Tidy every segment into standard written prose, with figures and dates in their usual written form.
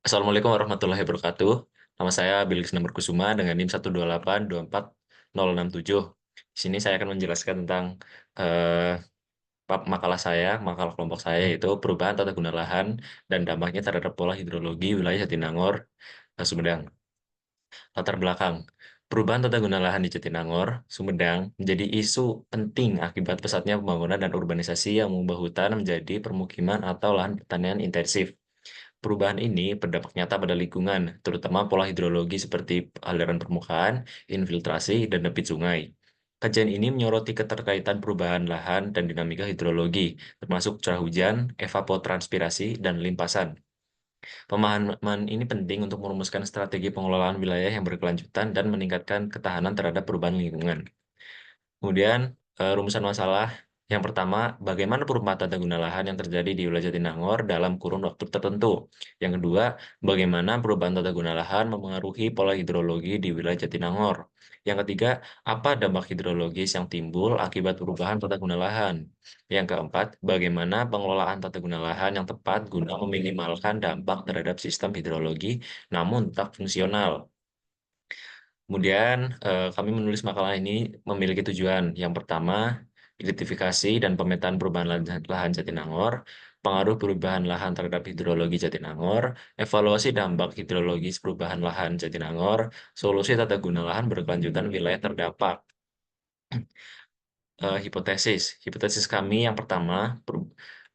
Assalamualaikum warahmatullahi wabarakatuh. Nama saya Bilgis Namur Kusuma dengan NIM 128246067. Di sini saya akan menjelaskan tentang eh, makalah kelompok saya yaitu perubahan tata guna lahan dan dampaknya terhadap pola hidrologi wilayah Jatinangor, Sumedang. Latar belakang. Perubahan tata guna lahan di Jatinangor, Sumedang menjadi isu penting akibat pesatnya pembangunan dan urbanisasi yang mengubah hutan menjadi permukiman atau lahan pertanian intensif. Perubahan ini berdampak nyata pada lingkungan, terutama pola hidrologi seperti aliran permukaan, infiltrasi, dan debit sungai. Kajian ini menyoroti keterkaitan perubahan lahan dan dinamika hidrologi, termasuk curah hujan, evapotranspirasi, dan limpasan. Pemahaman ini penting untuk merumuskan strategi pengelolaan wilayah yang berkelanjutan dan meningkatkan ketahanan terhadap perubahan lingkungan. Kemudian, rumusan masalah yang pertama, bagaimana perubahan tata guna lahan yang terjadi di wilayah Jatinangor dalam kurun waktu tertentu. Yang kedua, bagaimana perubahan tata guna lahan memengaruhi pola hidrologi di wilayah Jatinangor. Yang ketiga, apa dampak hidrologis yang timbul akibat perubahan tata guna lahan. Yang keempat, bagaimana pengelolaan tata guna lahan yang tepat guna meminimalkan dampak terhadap sistem hidrologi namun tetap fungsional. Kemudian, kami menulis makalah ini memiliki tujuan. Yang pertama, identifikasi dan pemetaan perubahan lahan Jatinangor, pengaruh perubahan lahan terhadap hidrologi Jatinangor, evaluasi dampak hidrologis perubahan lahan Jatinangor, solusi tata guna lahan berkelanjutan wilayah terdampak. Hipotesis. Hipotesis kami yang pertama,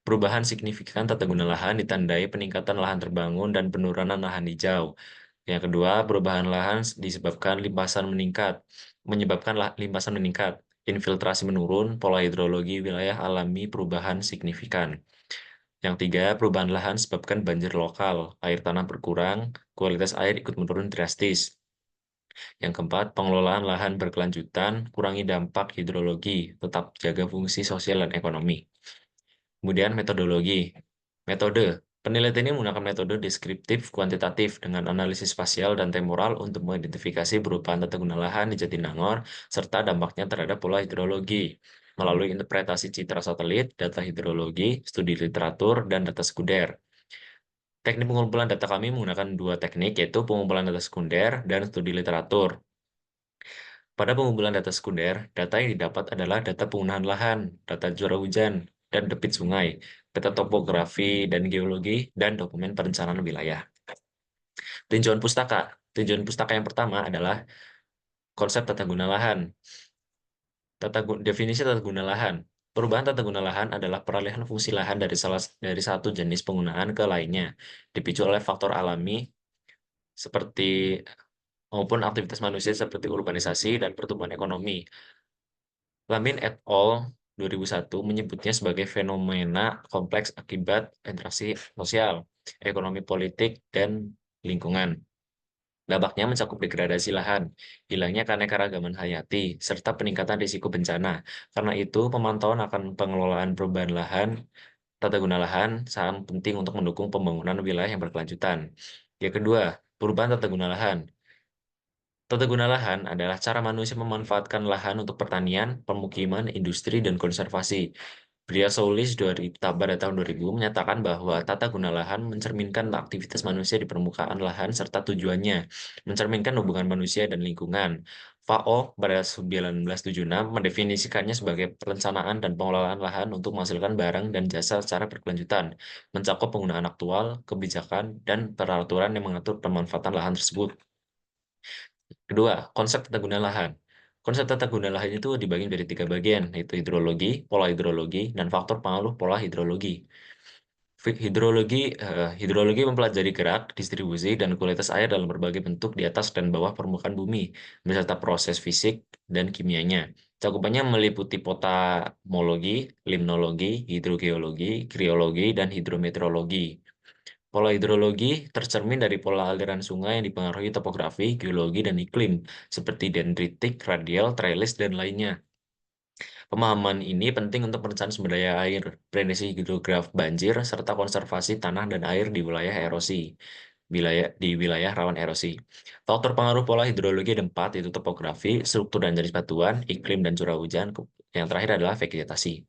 perubahan signifikan tata guna lahan ditandai peningkatan lahan terbangun dan penurunan lahan hijau. Yang kedua, perubahan lahan disebabkan limpasan meningkat, infiltrasi menurun, pola hidrologi wilayah alami perubahan signifikan. Yang tiga, perubahan lahan sebabkan banjir lokal, air tanah berkurang, kualitas air ikut menurun drastis. Yang keempat, pengelolaan lahan berkelanjutan, kurangi dampak hidrologi, tetap jaga fungsi sosial dan ekonomi. Kemudian metodologi. Metode. Penelitian ini menggunakan metode deskriptif kuantitatif dengan analisis spasial dan temporal untuk mengidentifikasi perubahan tata guna lahan di Jatinangor serta dampaknya terhadap pola hidrologi melalui interpretasi citra satelit, data hidrologi, studi literatur, dan data sekunder. Teknik pengumpulan data kami menggunakan dua teknik, yaitu pengumpulan data sekunder dan studi literatur. Pada pengumpulan data sekunder, data yang didapat adalah data penggunaan lahan, data curah hujan, dan debit sungai, peta topografi dan geologi, dan dokumen perencanaan wilayah. Tinjauan pustaka. Tinjauan pustaka yang pertama adalah konsep tata guna lahan. Definisi tata guna lahan. Perubahan tata guna lahan adalah peralihan fungsi lahan dari satu jenis penggunaan ke lainnya, dipicu oleh faktor alami seperti maupun aktivitas manusia seperti urbanisasi dan pertumbuhan ekonomi. Lamin et al. 2001 menyebutnya sebagai fenomena kompleks akibat interaksi sosial, ekonomi politik, dan lingkungan. Dampaknya mencakup degradasi lahan, hilangnya keanekaragaman hayati, serta peningkatan risiko bencana. Karena itu, pemantauan akan pengelolaan perubahan lahan, tata guna lahan, sangat penting untuk mendukung pembangunan wilayah yang berkelanjutan. Yang kedua, perubahan tata guna lahan. Tata guna lahan adalah cara manusia memanfaatkan lahan untuk pertanian, pemukiman, industri, dan konservasi. Bria Solis pada tahun 2000 menyatakan bahwa tata guna lahan mencerminkan aktivitas manusia di permukaan lahan serta tujuannya, mencerminkan hubungan manusia dan lingkungan. FAO pada 1976 mendefinisikannya sebagai perencanaan dan pengelolaan lahan untuk menghasilkan barang dan jasa secara berkelanjutan, mencakup penggunaan aktual, kebijakan, dan peraturan yang mengatur pemanfaatan lahan tersebut. Kedua, konsep tata guna lahan. Konsep tata guna lahan itu dibagi menjadi tiga bagian, yaitu hidrologi, pola hidrologi, dan faktor pengaruh pola hidrologi. Hidrologi mempelajari gerak, distribusi, dan kualitas air dalam berbagai bentuk di atas dan bawah permukaan bumi, beserta proses fisik dan kimianya. Cakupannya meliputi potamologi, limnologi, hidrogeologi, kriologi, dan hidrometeorologi. Pola hidrologi tercermin dari pola aliran sungai yang dipengaruhi topografi, geologi, dan iklim, seperti dendritik, radial, trellis, dan lainnya. Pemahaman ini penting untuk perencanaan sumber daya air, prediksi hidrograf banjir, serta konservasi tanah dan air di wilayah rawan erosi. Faktor pengaruh pola hidrologi ada empat, yaitu topografi, struktur dan jenis batuan, iklim dan curah hujan. Yang terakhir adalah vegetasi.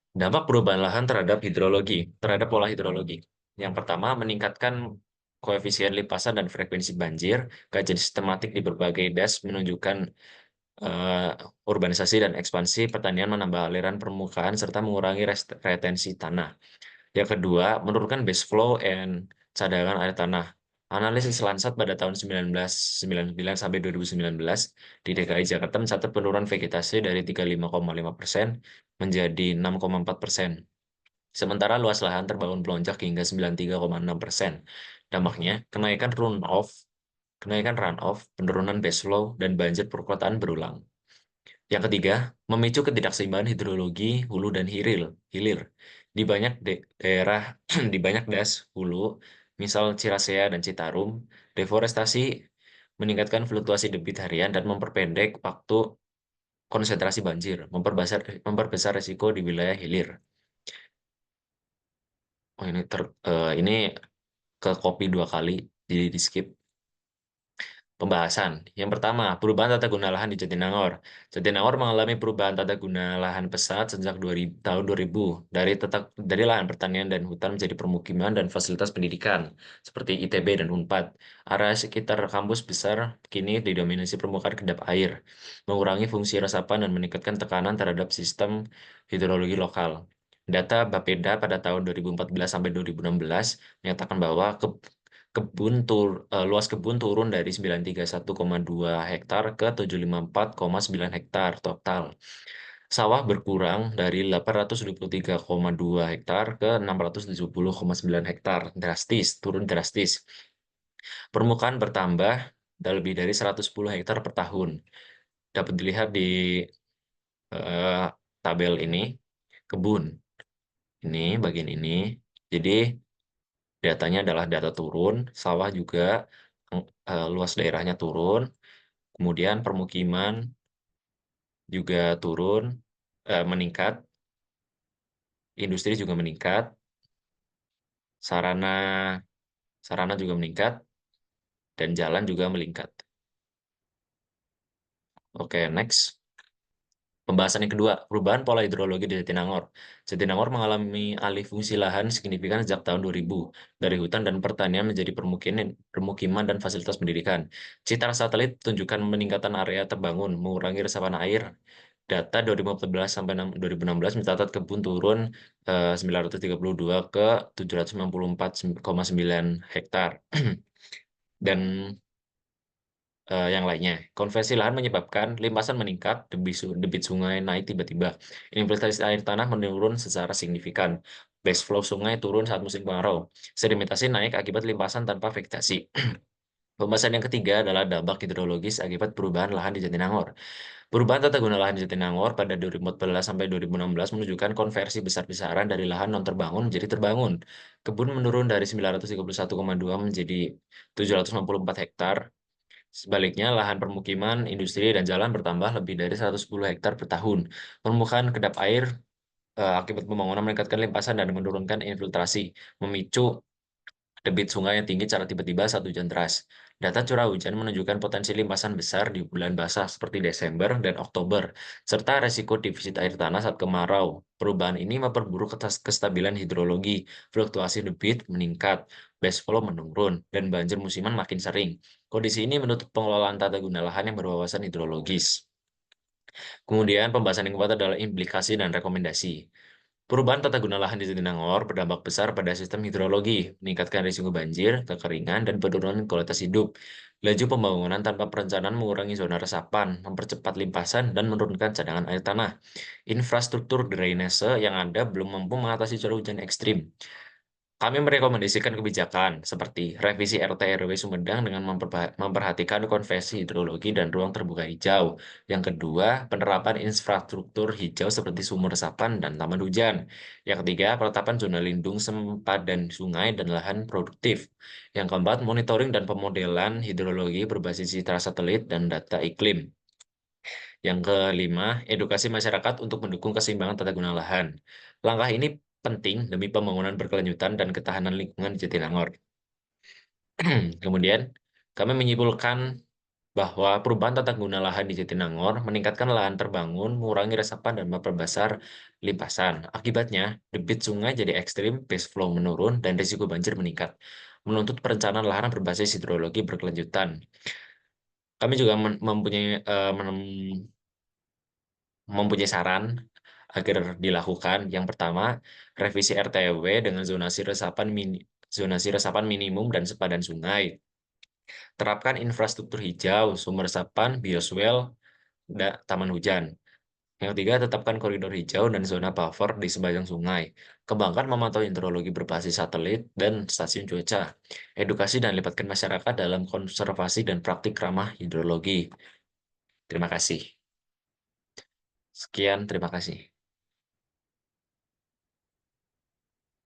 Dampak perubahan lahan terhadap pola hidrologi. Yang pertama, meningkatkan koefisien limpasan dan frekuensi banjir. Kajian sistematik di berbagai das menunjukkan eh, urbanisasi dan ekspansi pertanian menambah aliran permukaan serta mengurangi retensi tanah. Yang kedua, menurunkan base flow and cadangan air tanah. Analisis Landsat pada tahun 1999 sampai 2019 di DKI Jakarta mencatat penurunan vegetasi dari 35,5% menjadi 6,4%. Sementara luas lahan terbangun melonjak hingga 93,6%. Dampaknya, kenaikan runoff, penurunan base flow, dan banjir perkotaan berulang. Yang ketiga, memicu ketidakseimbangan hidrologi hulu dan hilir. Di banyak daerah, di banyak das hulu, misal Ciracea dan Citarum, deforestasi meningkatkan fluktuasi debit harian dan memperpendek waktu konsentrasi banjir, memperbesar risiko di wilayah hilir. Oh, ini ke copy 2 kali, jadi di skip. Pembahasan. Yang pertama, perubahan tata guna lahan di Jatinangor. Jatinangor mengalami perubahan tata guna lahan pesat sejak tahun 2000 dari lahan pertanian dan hutan menjadi permukiman dan fasilitas pendidikan seperti ITB dan Unpad. Area sekitar kampus besar kini didominasi permukaan kedap air, mengurangi fungsi resapan dan meningkatkan tekanan terhadap sistem hidrologi lokal. Data Bapeda pada tahun 2014 sampai 2016 menyatakan bahwa luas kebun turun dari 931,2 hektar ke 754,9 hektar total. Sawah berkurang dari 823,2 hektar ke 670,9 hektar, turun drastis. Permukaan bertambah dan lebih dari 110 hektar per tahun. Dapat dilihat di eh, tabel ini, kebun. Ini, bagian ini. Jadi, datanya adalah data turun, sawah juga luas daerahnya turun, kemudian permukiman juga turun, meningkat, industri juga meningkat, sarana sarana juga meningkat, dan jalan juga meningkat. Oke, next. Pembahasan yang kedua, perubahan pola hidrologi di Jatinangor. Jatinangor mengalami alih fungsi lahan signifikan sejak tahun 2000, dari hutan dan pertanian menjadi permukiman dan fasilitas pendidikan. Citra satelit tunjukkan peningkatan area terbangun, mengurangi resapan air. Data 2014 sampai 2016 mencatat kebun turun 932 ke 794,9 hektar. Dan yang lainnya. Konversi lahan menyebabkan limpasan meningkat, debit sungai naik tiba-tiba. Infiltrasi air tanah menurun secara signifikan. Base flow sungai turun saat musim kemarau. Sedimentasi naik akibat limpasan tanpa vegetasi. Pembahasan yang ketiga adalah dampak hidrologis akibat perubahan lahan di Jatinangor. Perubahan tata guna lahan di Jatinangor pada 2014 sampai 2016 menunjukkan konversi besar-besaran dari lahan non terbangun menjadi terbangun. Kebun menurun dari 931,2 menjadi 764 hektar. Sebaliknya, lahan permukiman, industri, dan jalan bertambah lebih dari 110 hektar per tahun. Permukaan kedap air akibat pembangunan meningkatkan limpasan dan menurunkan infiltrasi, memicu debit sungai yang tinggi secara tiba-tiba saat hujan deras. Data curah hujan menunjukkan potensi limpasan besar di bulan basah seperti Desember dan Oktober, serta resiko defisit air tanah saat kemarau. Perubahan ini memperburuk kestabilan hidrologi, fluktuasi debit meningkat, base flow menurun, dan banjir musiman makin sering. Kondisi ini menutup pengelolaan tata guna lahan yang berwawasan hidrologis. Kemudian pembahasan yang keempat adalah implikasi dan rekomendasi. Perubahan tata guna lahan di Jatinangor berdampak besar pada sistem hidrologi, meningkatkan risiko banjir, kekeringan, dan penurunan kualitas hidup. Laju pembangunan tanpa perencanaan mengurangi zona resapan, mempercepat limpasan, dan menurunkan cadangan air tanah. Infrastruktur drainase yang ada belum mampu mengatasi curah hujan ekstrim. Kami merekomendasikan kebijakan seperti revisi RT RW Sumedang dengan memperhatikan konversi hidrologi dan ruang terbuka hijau. Yang kedua, penerapan infrastruktur hijau seperti sumur resapan dan taman hujan. Yang ketiga, penetapan zona lindung sempadan sungai dan lahan produktif. Yang keempat, monitoring dan pemodelan hidrologi berbasis citra satelit dan data iklim. Yang kelima, edukasi masyarakat untuk mendukung keseimbangan tata guna lahan. Langkah ini penting demi pembangunan berkelanjutan dan ketahanan lingkungan di Jatinangor. Kemudian, kami menyimpulkan bahwa perubahan tata guna lahan di Jatinangor meningkatkan lahan terbangun, mengurangi resapan dan memperbesar limpasan. Akibatnya, debit sungai jadi ekstrim, pace flow menurun, dan risiko banjir meningkat. Menuntut perencanaan lahan berbasis hidrologi berkelanjutan. Kami juga mempunyai saran agar dilakukan. Yang pertama, revisi RTW dengan zonasi resapan minimum dan sepadan sungai. Terapkan infrastruktur hijau, sumber resapan, bioswale, taman hujan. Yang ketiga, tetapkan koridor hijau dan zona buffer di sepanjang sungai. Kembangkan memantau hidrologi berbasis satelit dan stasiun cuaca. Edukasi dan libatkan masyarakat dalam konservasi dan praktik ramah hidrologi. Terima kasih. Sekian, terima kasih.